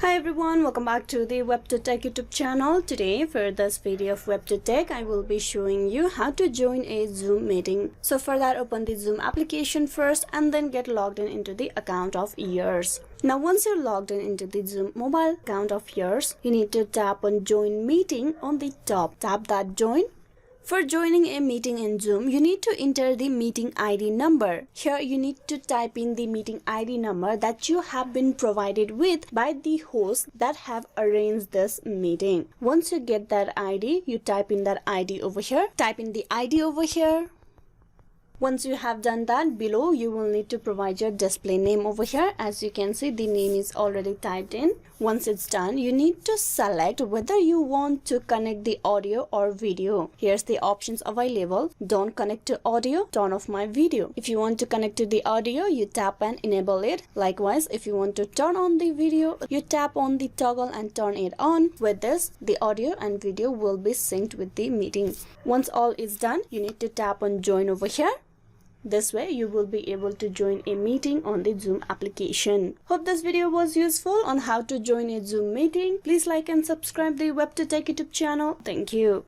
Hi everyone, welcome back to the WebToTech YouTube channel. Today for this video of WebToTech, I will be showing you how to join a Zoom meeting. So for that, open the Zoom application first and then get logged in into the account of yours. Now once you're logged in into the Zoom mobile account of yours, you need to tap on Join Meeting on the top. Tap that Join. For joining a meeting in Zoom, you need to enter the meeting ID number. Here you need to type in the meeting ID number that you have been provided with by the host that have arranged this meeting. Once you get that ID, you type in that ID over here. Type in the ID over here. Once you have done that, below you will need to provide your display name over here. As you can see, the name is already typed in. Once it's done, you need to select whether you want to connect the audio or video. Here's the options available. Don't connect to audio, turn off my video. If you want to connect to the audio, you tap and enable it. Likewise, if you want to turn on the video, you tap on the toggle and turn it on. With this, the audio and video will be synced with the meeting. Once all is done, you need to tap on join over here. This way you will be able to join a meeting on the Zoom application. Hope this video was useful on how to join a Zoom meeting. Please like and subscribe the WebToTech YouTube channel. Thank you.